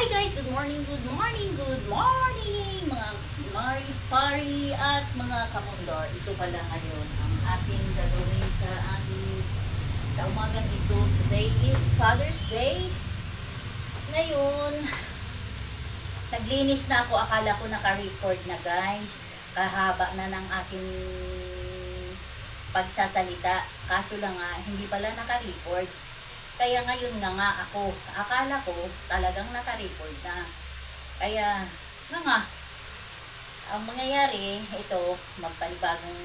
guys, good morning, good morning, good morning mga Mari-Pari at mga Kamundor. Ito pala ngayon ang ating gagawin sa umagang ito. Today is Father's Day. Ngayon, naglinis na ako. Akala ko naka-record na guys. Kahaba na ng aking pagsasalita. Kaso lang nga, hindi pala naka-record. Kaya ngayon nga ako, akala ko talagang naka-record na. Kaya nga, ang mangyayari, ito, magpanibagong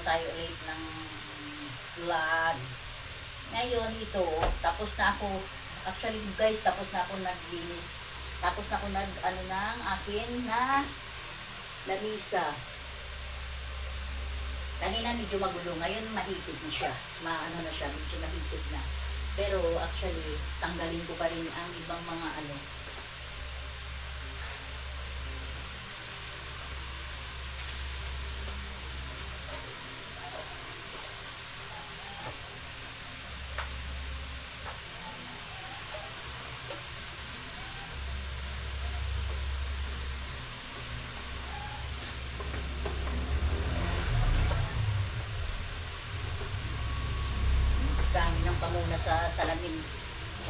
tayo ulit ng vlog. Ngayon ito, tapos na ako, actually guys, tapos na ako naglinis. Tapos na ako ng akin na lamisa. Kanina medyo magulo, ngayon mahigpit na siya. Medyo mahigpit na. Pero actually, tanggalin ko pa rin ang ibang mga dami ng pamuna sa salamin,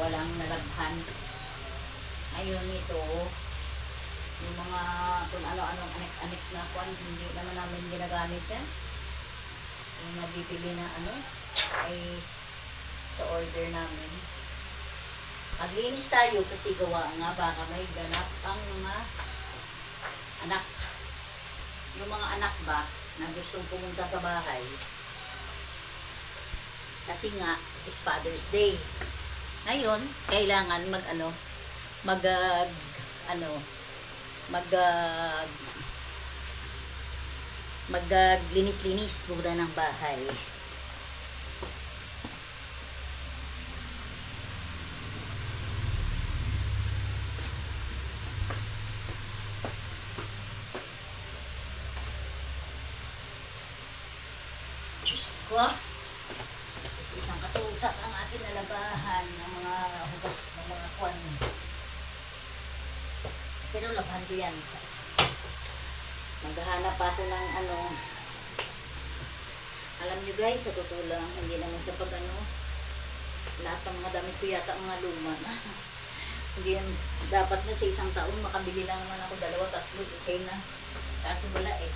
walang nalaghan. Ayun, ito yung mga kung ano-anong anik-anik na kwan, hindi naman namin ginagamit yan. Yung nabibili na ay sa order namin. Maglinis tayo kasi gawa nga baka may ganap ang mga anak, yung mga anak ba na gustong pumunta sa bahay. Kasi nga, is Father's Day. Ngayon, kailangan maglinis-linis muna ng bahay. Diyos ko. Isang katutak ang ating nalabahan ng mga hugas ng mga kwan. Pero labahan ko yan. Maghahanap pa ako ng alam nyo guys, sa totoo lang, hindi naman sa lahat ng mga damit ko yata mga luma na. Hindi yan, dapat na sa isang taon makabili lang naman ako 2-3, okay na. Kaso wala eh.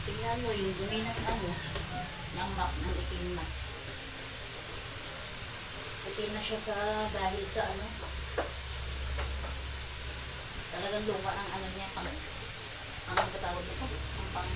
Tingnan mo yung dumi ng ng map, ng itim na. Itim na siya dahil sa talagang luma ang niya, ang katawag nito, ang pang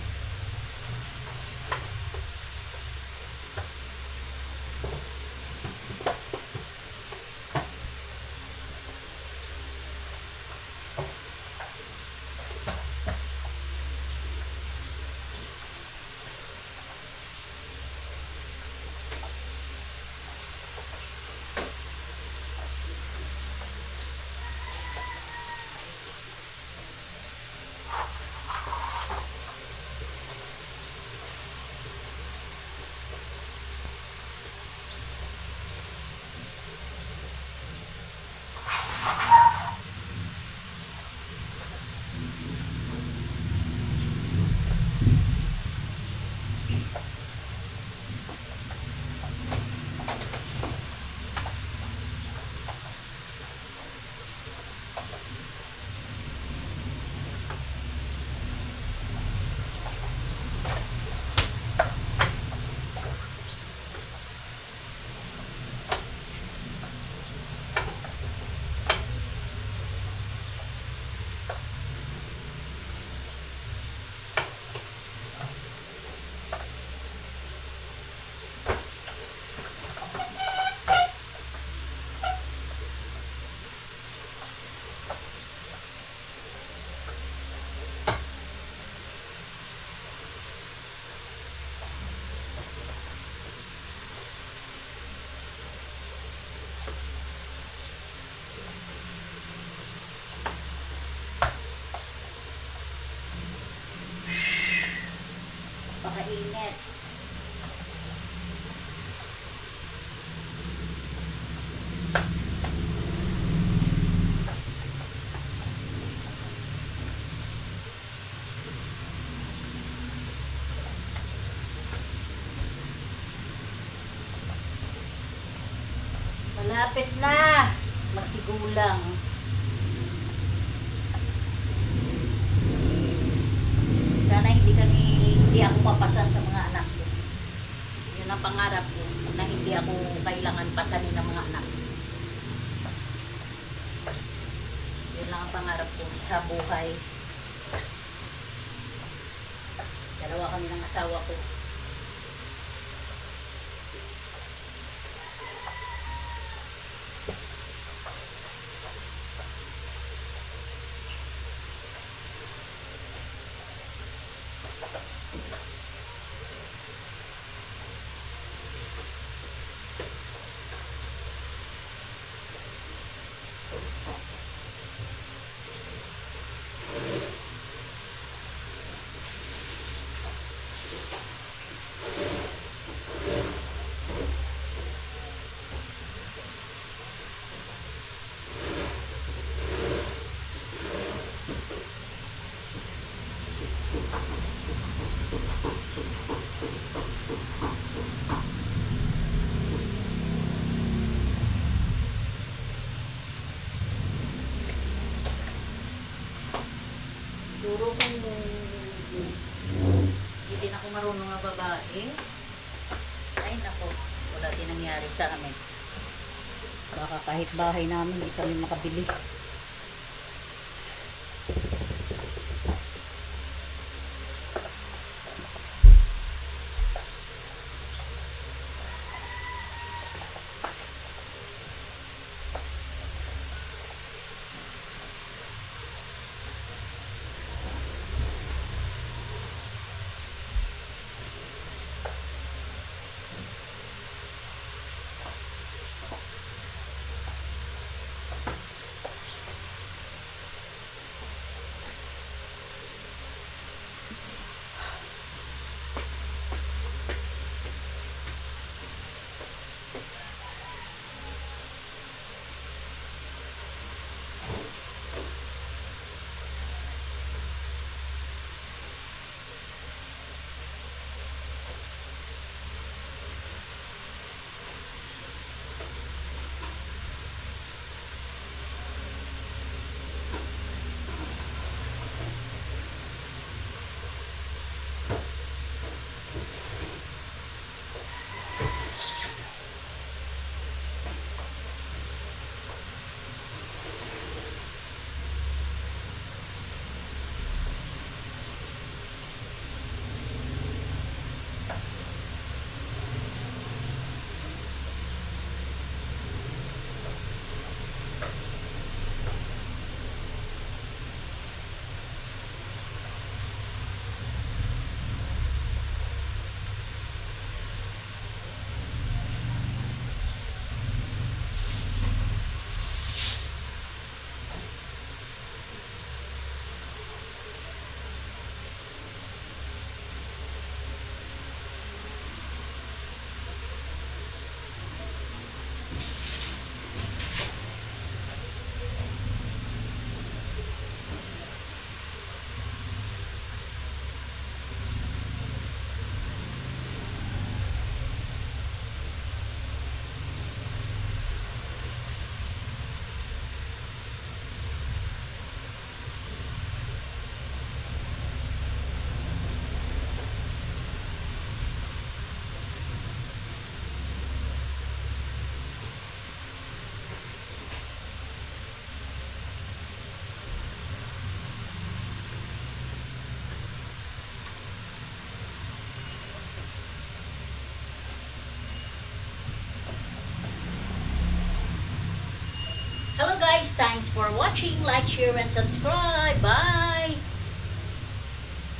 Napakainit. Malapit na magtigulang. Sana hindi ako papasan sa mga anak ko. Yun ang pangarap ko, na hindi ako kailangan pasanin ng mga anak ko. Yun lang ang pangarap ko sa buhay. Dalawa kami ng asawa ko. Siguro kung hindi din ako marunong na babae, ay nako, wala din nangyari sa amin. Baka kahit bahay namin, hindi kami makabili. Hello guys, thanks for watching. Like, share, and subscribe. Bye!